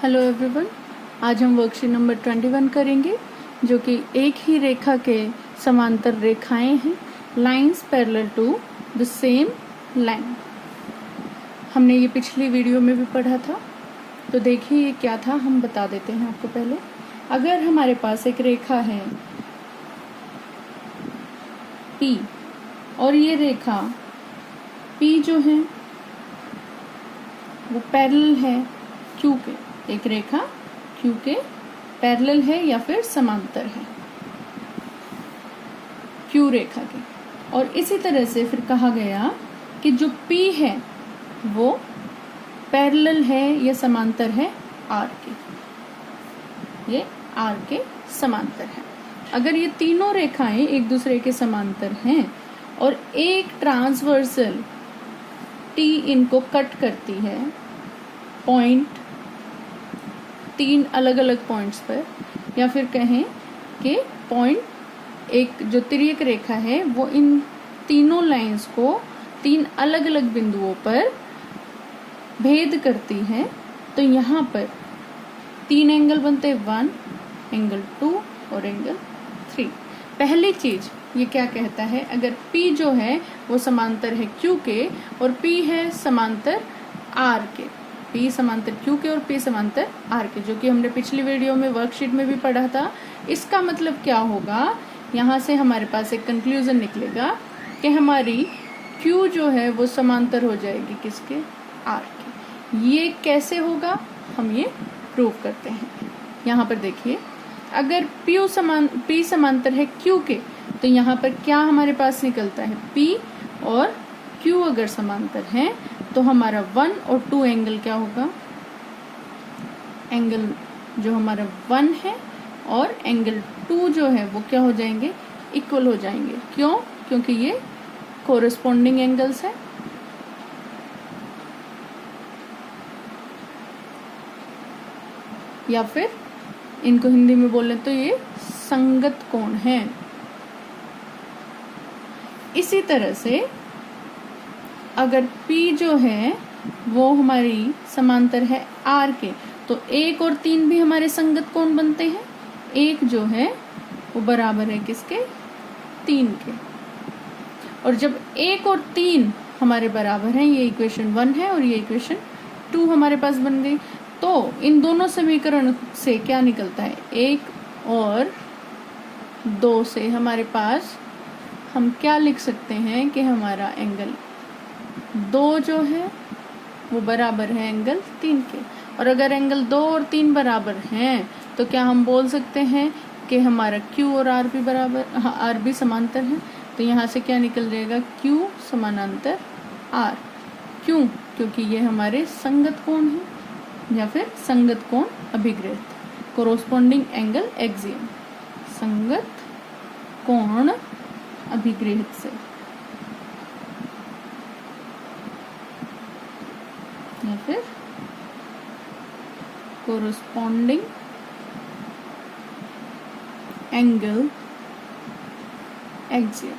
Hello everyone, आज हम worksheet number 21 करेंगे जो कि एक ही रेखा के समांतर रेखाएं हैं, lines parallel to the same line. हमने ये पिछली वीडियो में भी पढ़ा था, तो देखिए ये क्या था, हम बता देते हैं आपको। पहले अगर हमारे पास एक रेखा है P और ये रेखा P जो है वो पैरेलल है Q के, एक रेखा Q के पैरेलल है या फिर समांतर है Q रेखा के। और इसी तरह से फिर कहा गया कि जो P है वो पैरेलल है या समांतर है R के, ये R के समांतर है। अगर ये तीनों रेखाएं एक दूसरे के समांतर हैं और एक ट्रांसवर्सल T इनको कट करती है पॉइंट, तीन अलग अलग पॉइंट्स पर, या फिर कहें कि पॉइंट एक जो तिर्यक रेखा है वो इन तीनों लाइंस को तीन अलग अलग बिंदुओं पर भेद करती है, तो यहाँ पर तीन एंगल बनते हैं, 1 एंगल 2 और एंगल 3। पहली चीज ये क्या कहता है, अगर P जो है वो समांतर है Q के और P है समांतर R के, P समांतर Q के और P समांतर R के, जो कि हमने पिछली वीडियो में वर्कशीट में भी पढ़ा था। इसका मतलब क्या होगा, यहाँ से हमारे पास एक कंक्लूजन निकलेगा कि हमारी Q जो है वो समांतर हो जाएगी किसके, R के। ये कैसे होगा, हम ये प्रूव करते हैं। यहाँ पर देखिए, अगर P समांतर है Q के, तो यहाँ पर क्या हमारे पास निकलता है, P और Q अगर समांतर हैं तो हमारा 1 और 2 एंगल क्या होगा, एंगल जो हमारा 1 है और एंगल 2 जो है वो क्या हो जाएंगे, इक्वल हो जाएंगे। क्यों? क्योंकि ये कोरिस्पोंडिंग एंगल्स है। या फिर इनको हिंदी में बोले तो ये संगत कोण है। इसी तरह से अगर P जो है वो हमारी समांतर है R के, तो 1 और 3 भी हमारे संगत कोण बनते हैं। 1 जो है वो बराबर है किसके, 3 के। और जब 1 और 3 हमारे बराबर हैं, ये इक्वेशन 1 है और ये इक्वेशन 2 हमारे पास बन गई, तो इन दोनों समीकरण से क्या निकलता है, 1 और 2 से हमारे पास हम क्या लिख सकते हैं कि हमारा एंगल 2 जो है वो बराबर है एंगल 3 के। और अगर एंगल 2 और 3 बराबर हैं तो क्या हम बोल सकते हैं कि हमारा Q और R भी बराबर, R भी समांतर है। तो यहाँ से क्या निकल जाएगा, Q समानांतर R। क्यों? क्योंकि ये हमारे संगत कोण है या फिर संगत कोण अभिग्रहित, कोरोस्पोंडिंग एंगल एक्सियम, संगत कोण अभिग्रहित से, या फिर कोरोस्पोंडिंग एंगल एक्सियम।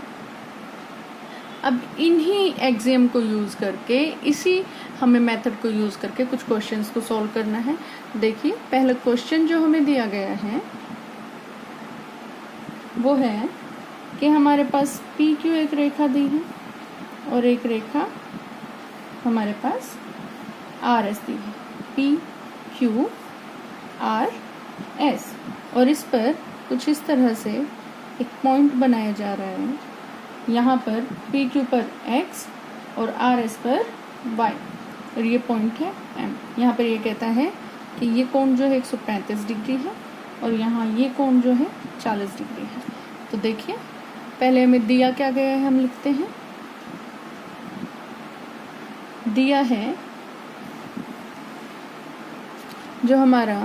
अब इन्हीं एक्सियम को यूज करके, इसी हमें मेथड को यूज करके कुछ क्वेश्चंस को सॉल्व करना है। देखिए, पहला क्वेश्चन जो हमें दिया गया है वो है कि हमारे पास PQ एक रेखा दी है और एक रेखा हमारे पास RS दी है, PQ RS, और इस पर कुछ इस तरह से एक पॉइंट बनाया जा रहा है। यहाँ पर PQ पर X और RS पर Y, और ये पॉइंट है M। यहाँ पर ये कहता है कि ये कोण जो है 135 डिग्री है और यहाँ ये कोण जो है 40 डिग्री है। तो देखिए, पहले हमें दिया क्या गया है, हम लिखते हैं। दिया है जो हमारा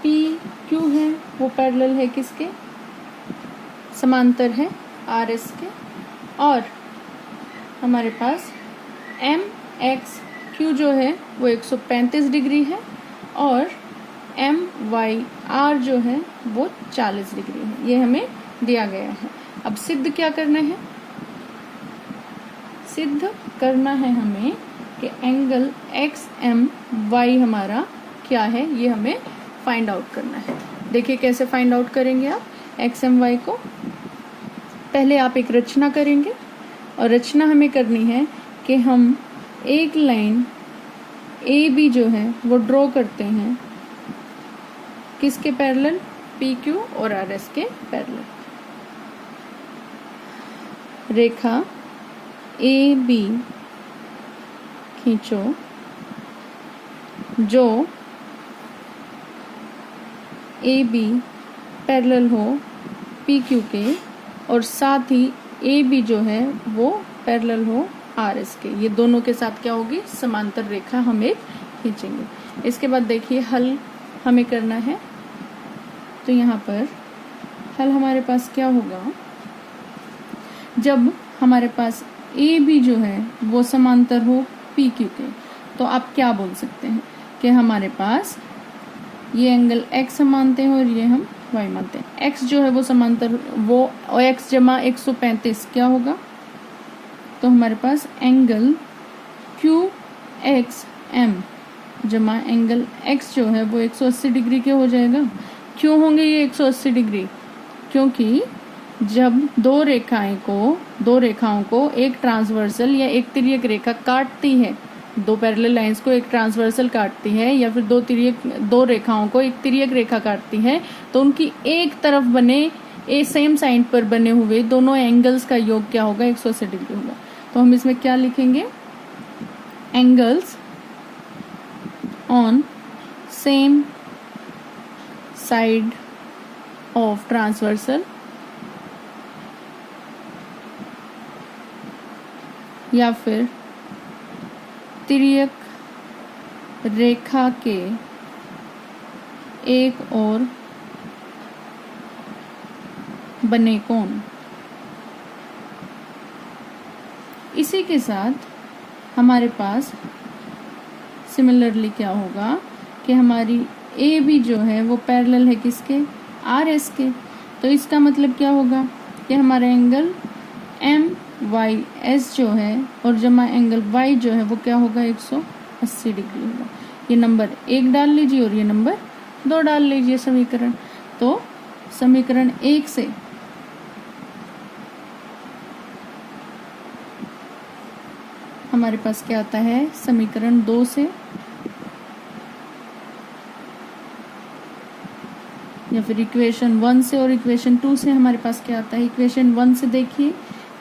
PQ है वो पैरेलल है किसके, समांतर है RS के, और हमारे पास MXQ जो है वो 135 डिग्री है और MYR जो है वो 40 डिग्री है। ये हमें दिया गया है। अब सिद्ध क्या करना है, सिद्ध करना है हमें कि एंगल XMY हमारा क्या है ये हमें फाइंड आउट करना है। देखिए कैसे फाइंड आउट करेंगे आप एक्स एम वाई को। पहले आप एक रचना करेंगे और रचना हमें करनी है कि हम एक लाइन ए बी जो है वो ड्रॉ करते हैं किसके पैरेलल, पी क्यू और आर एस के पैरेलल। रेखा ए बी खींचो जो ए बी पैरेलल हो पी क्यू के और साथ ही ए बी जो है वो पैरेलल हो आर एस के। ये दोनों के साथ क्या होगी, समांतर रेखा हम एक खींचेंगे। इसके बाद देखिए हल हमें करना है, तो यहाँ पर हल हमारे पास क्या होगा, जब हमारे पास ए बी जो है वो समांतर हो पी क्यू के, तो आप क्या बोल सकते हैं कि हमारे पास ये एंगल x हम मानते हैं और ये हम y मानते हैं। x जो है वो समांतर वो x जमा 135 क्या होगा, तो हमारे पास एंगल QXM जमा एंगल x जो है वो 180 डिग्री के हो जाएगा। क्यों होंगे ये 180 डिग्री, क्योंकि जब दो रेखाओं को एक ट्रांसवर्सल या एक तिर्यक रेखा काटती है, दो पैरेलल लाइंस को एक ट्रांसवर्सल काटती है या फिर दो रेखाओं को एक तिर्यक रेखा काटती है, तो उनकी एक तरफ बने सेम साइड पर बने हुए दोनों एंगल्स का योग क्या होगा, 180 डिग्री होगा। तो हम इसमें क्या लिखेंगे, angles on same side of transversal या फिर तिर्यक रेखा के एक और बने कोण। इसी के साथ हमारे पास सिमिलरली क्या होगा कि हमारी ए बी जो है वो पैरेलल है किसके, आर एस के। तो इसका मतलब क्या होगा कि हमारा एंगल एम वाई एस जो है और जमा एंगल वाई जो है वो क्या होगा, 180 डिग्री होगा। ये नंबर 1 डाल लीजिए और ये नंबर 2 डाल लीजिए समीकरण। तो समीकरण 1 से हमारे पास क्या आता है, समीकरण 2 से या फिर इक्वेशन 1 से और इक्वेशन 2 से हमारे पास क्या आता है। इक्वेशन 1 से देखिए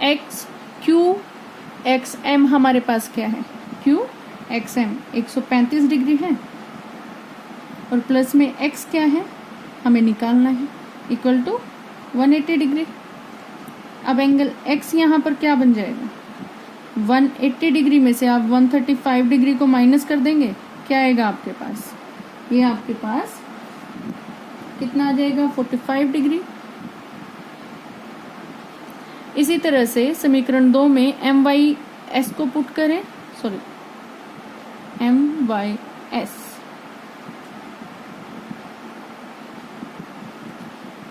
एक्स क्यू एक्स एम हमारे पास क्या है, क्यू एक्स एम 135 डिग्री है और प्लस में एक्स क्या है हमें निकालना है, इक्वल टू 180 डिग्री। अब एंगल एक्स यहाँ पर क्या बन जाएगा, 180 डिग्री में से आप 135 डिग्री को माइनस कर देंगे, क्या आएगा आपके पास, ये आपके पास कितना आ जाएगा, 45 डिग्री। इसी तरह से समीकरण 2 में एम वाई एस को पुट करें, एम वाई एस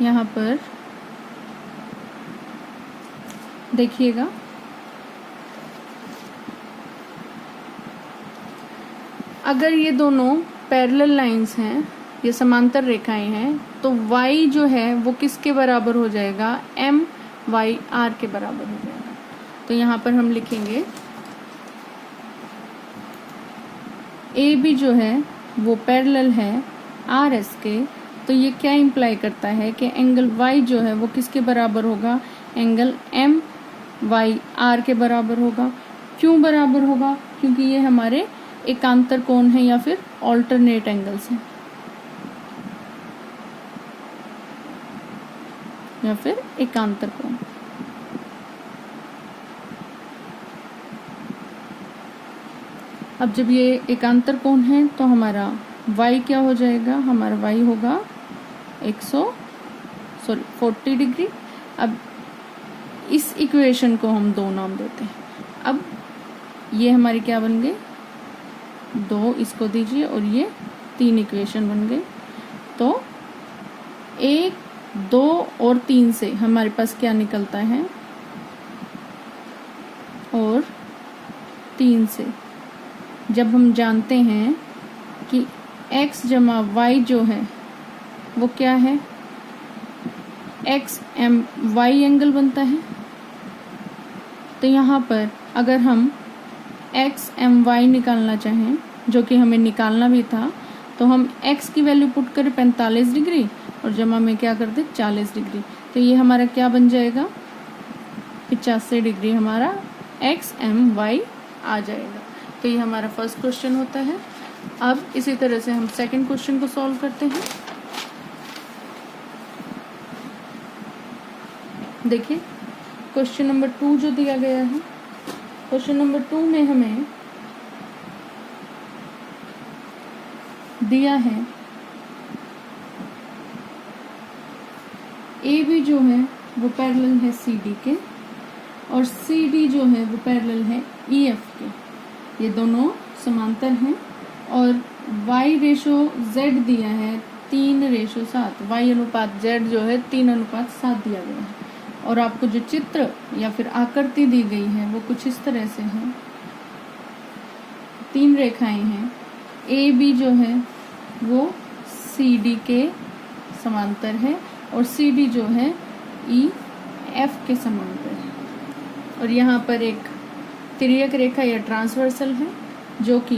यहाँ पर देखिएगा, अगर ये दोनों पैरेलल लाइंस हैं, ये समांतर रेखाएं हैं, तो y जो है वो किसके बराबर हो जाएगा, एम वाई आर के बराबर हो जाएगा। तो यहाँ पर हम लिखेंगे ए बी जो है वो पैरेलल है आर एस के, तो ये क्या इम्प्लाई करता है कि एंगल y जो है वो किसके बराबर होगा, एंगल एम वाई आर के बराबर होगा। क्यों बराबर होगा, क्योंकि ये हमारे एकांतर कोण है या फिर ऑल्टरनेट एंगल्स हैं या फिर एकांतर कोण। अब जब ये एकांतर कोण है तो हमारा y क्या हो जाएगा, हमारा y होगा 40 डिग्री। अब इस इक्वेशन को हम 2 नाम देते हैं। अब ये हमारी क्या बन गई, 2 इसको दीजिए और ये 3 इक्वेशन बन गई। तो 1, 2 और 3 से हमारे पास क्या निकलता है, और 3 से जब हम जानते हैं कि x जमा y जो है वो क्या है, एक्स एम वाई एंगल बनता है। तो यहाँ पर अगर हम एक्स एम वाई निकालना चाहें, जो कि हमें निकालना भी था, तो हम x की वैल्यू पुट करें 45 डिग्री और जमा में क्या कर दे 40 डिग्री। तो ये हमारा क्या बन जाएगा, 85 डिग्री हमारा एक्स एम वाई आ जाएगा। तो ये हमारा फर्स्ट क्वेश्चन होता है। अब इसी तरह से हम सेकंड क्वेश्चन को सॉल्व करते हैं। देखिए क्वेश्चन नंबर 2 जो दिया गया है, क्वेश्चन नंबर 2 में हमें दिया है ए बी जो है वो पैरेलल है सी डी के और सी डी जो है वो पैरेलल है ई एफ के। ये दोनों समांतर हैं और y रेशो z दिया है 3:7, y अनुपात z जो है 3:7 दिया गया है। और आपको जो चित्र या फिर आकृति दी गई है वो कुछ इस तरह से है। 3 रेखाएं हैं, ए बी जो है वो सी डी के समांतर है और सी डी जो है ई एफ के समांतर है। और यहाँ पर एक तिर्यक रेखा या ट्रांसवर्सल है जो कि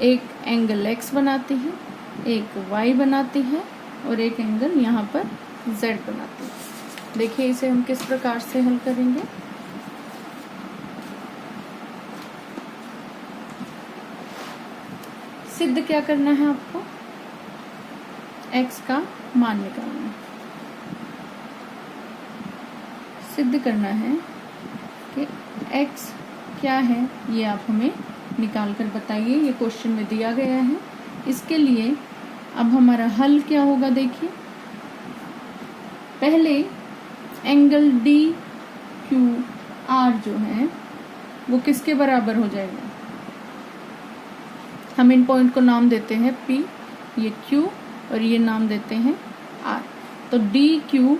एक एंगल x बनाती है, एक y बनाती है और एक एंगल यहाँ पर z बनाती है। देखिए इसे हम किस प्रकार से हल करेंगे। सिद्ध क्या करना है आपको, x का मान निकालना है। सिद्ध करना है कि x क्या है, ये आप हमें निकाल कर बताइए। ये क्वेश्चन में दिया गया है। इसके लिए अब हमारा हल क्या होगा, देखिए पहले एंगल डी क्यू आर जो है वो किसके बराबर हो जाएगा। हम इन पॉइंट को नाम देते हैं P, ये Q और ये नाम देते हैं R। तो डी क्यू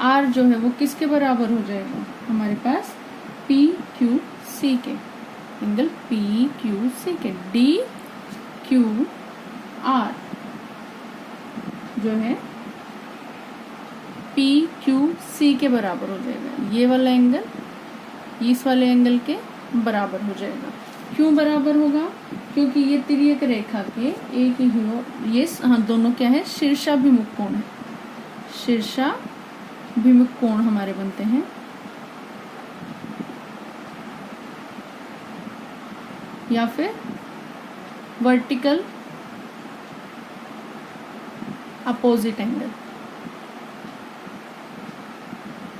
आर जो है वो किसके बराबर हो जाएगा, हमारे पास P Q C के, एंगल P Q C के। डी क्यू आर जो है P Q C के बराबर हो जाएगा। ये वाला एंगल इस वाले एंगल के बराबर हो जाएगा। क्यों बराबर होगा, क्योंकि ये तिर्यक रेखा के एक ही हो, ये दोनों क्या है, शीर्षाभिमुख कोण है। शीर्षाभिमुख कोण हमारे बनते हैं। या फिर वर्टिकल अपोजिट एंगल।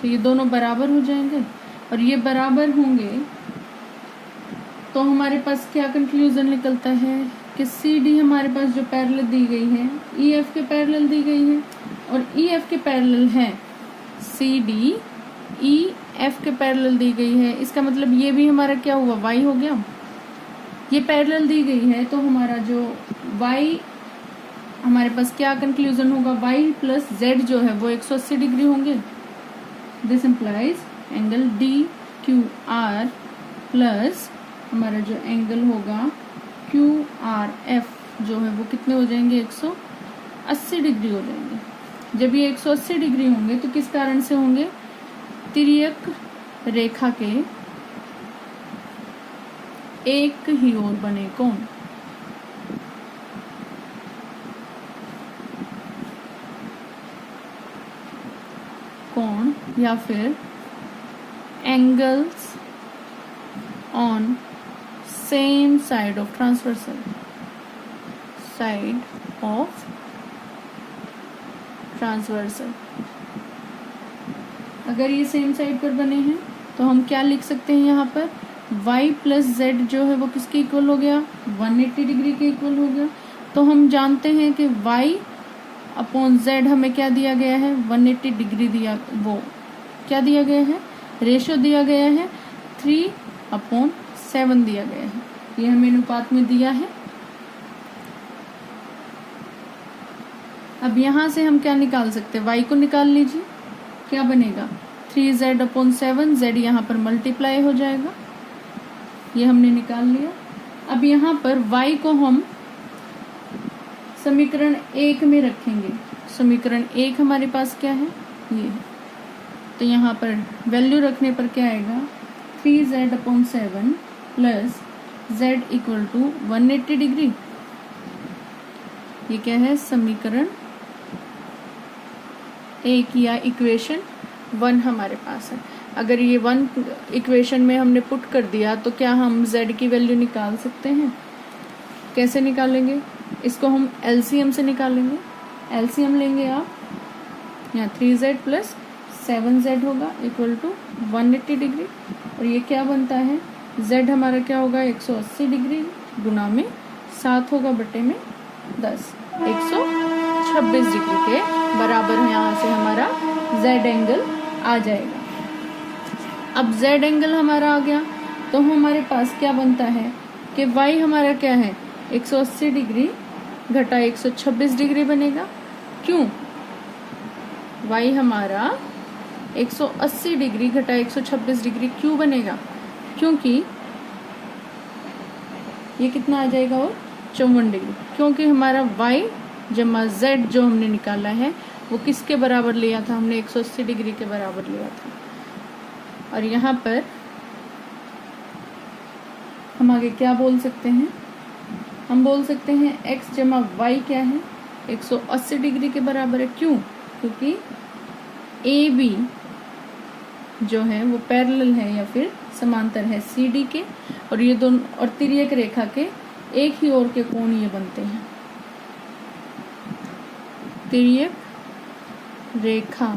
तो ये दोनों बराबर हो जाएंगे और ये बराबर होंगे तो हमारे पास क्या कंक्लूजन निकलता है कि सी डी हमारे पास जो पैरेलल दी गई है ई एफ के पैरेलल दी गई है और ई एफ के पैरेलल है सी डी ई एफ के पैरेलल दी गई है। इसका मतलब ये भी हमारा क्या हुआ, वाई हो गया। ये पैरेलल दी गई है तो हमारा जो वाई, हमारे पास क्या कंक्लूजन होगा, वाई प्लस जेड जो है वो 180 डिग्री होंगे। This implies angle D Q R plus हमारा जो एंगल होगा क्यू आर एफ जो है वो कितने हो जाएंगे, 180 डिग्री हो जाएंगे। जब ये 180 डिग्री होंगे तो किस कारण से होंगे, तिर्यक रेखा के एक ही ओर बने कोण। कोण या फिर angles on same side of transversal, side of transversal. अगर ये सेम साइड पर बने हैं तो हम क्या लिख सकते हैं, यहाँ पर y प्लस जेड जो है वो किसके इक्वल हो गया, 180 डिग्री के इक्वल हो गया। तो हम जानते हैं कि y अपॉन z हमें क्या दिया गया है, 180 डिग्री दिया, वो क्या दिया गया है, रेशो दिया गया है 3/7 दिया गया है। ये हमें अनुपात में दिया है। अब यहाँ से हम क्या निकाल सकते हैं, y को निकाल लीजिए। क्या बनेगा, 3z/7, z यहाँ पर मल्टीप्लाई हो जाएगा। ये हमने निकाल लिया। अब यहाँ पर y को हम समीकरण 1 में रखेंगे। समीकरण 1 हमारे पास क्या है, ये है। तो यहाँ पर वैल्यू रखने पर क्या आएगा, 3z/7 plus z equal to 180 degree. ये क्या है, समीकरण 1 या इक्वेशन 1 हमारे पास है। अगर ये 1 इक्वेशन में हमने पुट कर दिया तो क्या हम z की वैल्यू निकाल सकते हैं? कैसे निकालेंगे? इसको हम LCM से निकालेंगे। LCM लेंगे आप, यहाँ 3z प्लस 7z होगा इक्वल टू 180 डिग्री। और ये क्या बनता है, z हमारा क्या होगा, 180 डिग्री गुना में 7 होगा बटे में 10, 126 डिग्री के बराबर यहाँ से हमारा z एंगल आ जाएगा। अब z एंगल हमारा आ गया तो हमारे पास क्या बनता है कि y हमारा क्या है, 180 डिग्री घटा 126 डिग्री बनेगा। क्यों? y हमारा 180 डिग्री घटा 126 डिग्री क्यों बनेगा? क्योंकि ये कितना आ जाएगा, और 54 डिग्री। क्योंकि हमारा y जमा z जो हमने निकाला है वो किसके बराबर लिया था, हमने 180 डिग्री के बराबर लिया था। और यहाँ पर हम आगे क्या बोल सकते हैं, हम बोल सकते हैं x जमा y क्या है, 180 डिग्री के बराबर है। क्यों? क्योंकि AB जो है वो पैरेलल है या फिर समांतर है CD के, और ये दोनों और तिर्यक रेखा के एक ही ओर के कोण ये बनते हैं। तिर्यक रेखा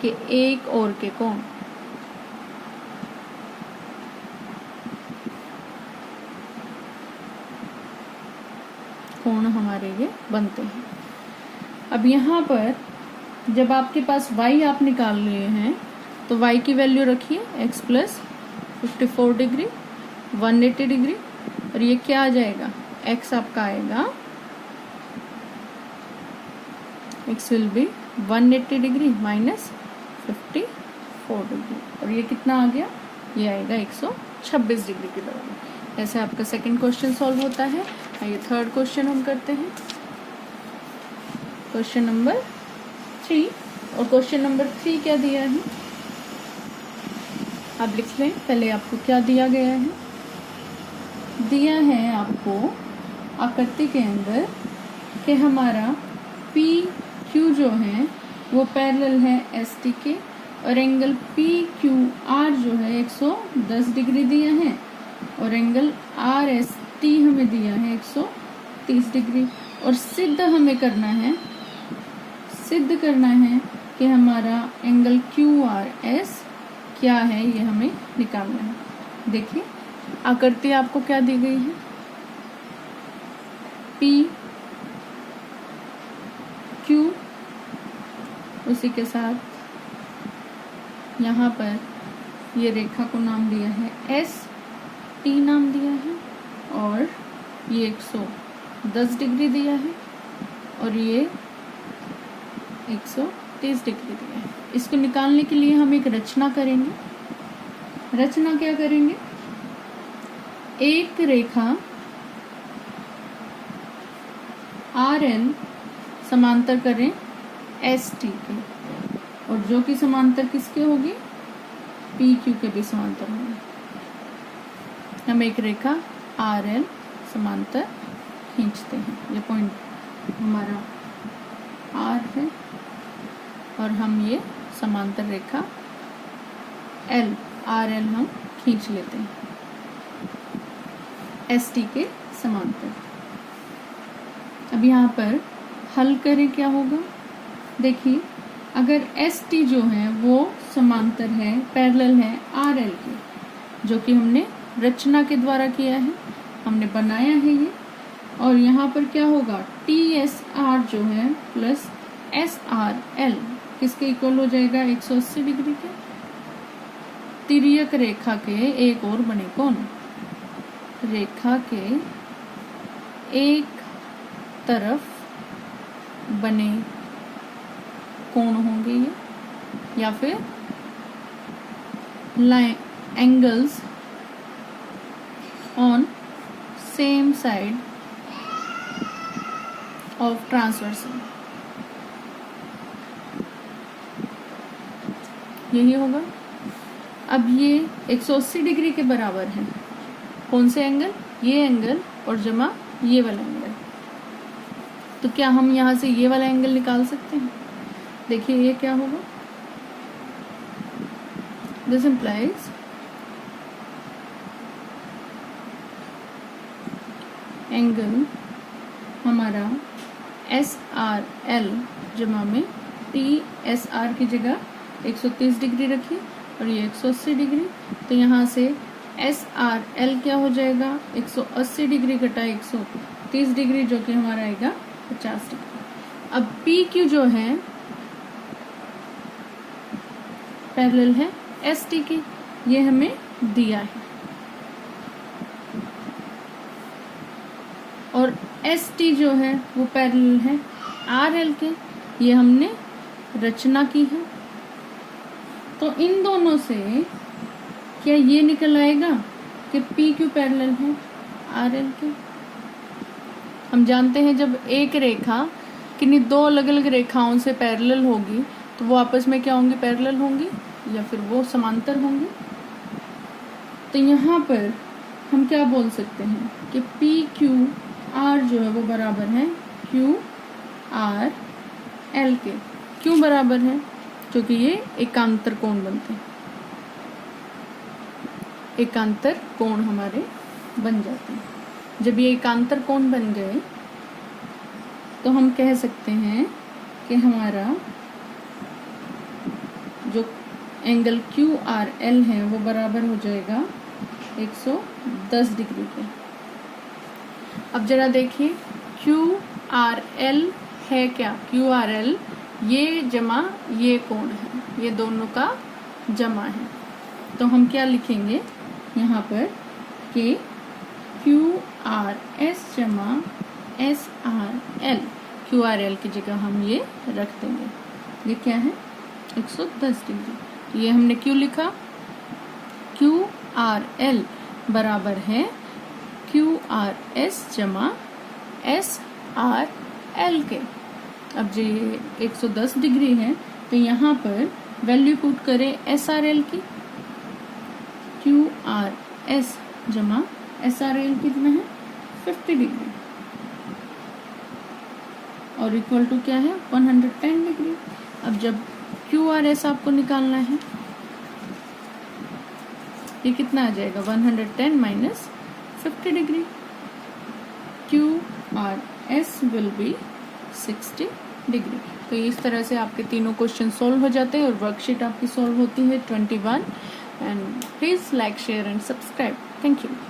के एक ओर के कोण हमारे ये बनते हैं। अब यहाँ पर जब आपके पास y आप निकाल लिए हैं तो y की वैल्यू रखिए x प्लस 54 डिग्री 180 डिग्री, और ये क्या आ जाएगा, x आपका आएगा, x will be 180 degree minus 54 degree, और ये कितना आ गया, ये आएगा 126 डिग्री के बराबर। ऐसे आपका सेकंड क्वेश्चन सॉल्व होता है। आइए थर्ड क्वेश्चन हम करते हैं, क्वेश्चन नंबर 3। और क्वेश्चन नंबर 3 क्या दिया है, आप लिख लें। पहले आपको क्या दिया गया है, दिया है आपको आकृति के अंदर कि हमारा PQ जो है वो पैरेलल है ST के, और एंगल PQR जो है 110 डिग्री दिया है, और एंगल RST हमें दिया है 130 डिग्री। और सिद्ध हमें करना है, सिद्ध करना है कि हमारा एंगल QRS क्या है, ये हमें निकालना है। देखिए आकृति आपको क्या दी गई है, PQ, उसी के साथ यहाँ पर ये रेखा को नाम दिया है ST नाम दिया है, और ये 110 डिग्री दिया है, और ये 130 डिग्री दिया है। इसको निकालने के लिए हम एक रचना करेंगे। रचना क्या करेंगे, एक रेखा RL समांतर करें ST के, और जो कि समांतर किसके होगी, PQ के भी समांतर होगी। हम एक रेखा RL समांतर खींचते हैं, ये पॉइंट हमारा R है, और हम ये समांतर रेखा RL हम खींच लेते हैं ST के समांतर। अब यहाँ पर हल करें, क्या होगा, देखिए अगर ST जो है वो समांतर है, पैरेलल है RL के, जो कि हमने रचना के द्वारा किया है, हमने बनाया है ये, और यहाँ पर क्या होगा, TSR जो है प्लस SRL किसके इक्वल हो जाएगा, 180 डिग्री के। तिर्यक रेखा के एक और बने कोण, रेखा के एक तरफ बने कोण होंगे ये, या फिर line angles on same side of transversal, यही होगा। अब ये 180 डिग्री के बराबर है, कौन से एंगल, ये एंगल और जमा ये वाला एंगल। तो क्या हम यहाँ से ये वाला एंगल निकाल सकते हैं? देखिए ये क्या होगा, दिस इम्प्लाइज एंगल हमारा SRL जमा में TSR की जगह 130 डिग्री रखी और ये 180 डिग्री, तो यहाँ से SRL क्या हो जाएगा, 180 डिग्री घटा 130 डिग्री जो कि हमारा आएगा 50 डिग्री। अब PQ जो है पैरेलल है ST की, ये हमें दिया है, और ST जो है वो पैरेलल है RL के, ये हमने रचना की है। तो इन दोनों से क्या ये निकल आएगा कि PQ पैरेलल है RL के। हम जानते हैं जब एक रेखा किन्हीं दो अलग अलग रेखाओं से पैरेलल होगी तो वो आपस में क्या होंगी, पैरेलल होंगी या फिर वो समांतर होंगी। तो यहाँ पर हम क्या बोल सकते हैं कि PQR जो है वो बराबर है QRL के। क्यों बराबर है? क्योंकि ये एकांतर कोण बनते हैं, एकांतर कोण हमारे बन जाते हैं। जब ये एकांतर कोण बन गए तो हम कह सकते हैं कि हमारा जो एंगल QRL है वो बराबर हो जाएगा 110 डिग्री के। अब जरा देखिए QRL है क्या, QRL ये जमा ये कोण है, ये दोनों का जमा है। तो हम क्या लिखेंगे यहाँ पर कि QRS जमा SRL, QRL की जगह हम ये रख देंगे। ये क्या है, 110 डिग्री। ये हमने क्यों लिखा, QRL बराबर है QRS जमा SRL के। अब जो ये 110 डिग्री है तो यहाँ पर वैल्यू पुट करें SRL की, QRS जमा SRL कितना है 50 डिग्री और इक्वल टू क्या है 110 डिग्री। अब जब QRS आपको निकालना है ये कितना आ जाएगा 110 minus 50 degree, QRS will be 60 degree. तो इस तरह से आपके तीनों क्वेश्चन सॉल्व हो जाते हैं और वर्कशीट आपकी सॉल्व होती है 21। And please like, share and subscribe. Thank you.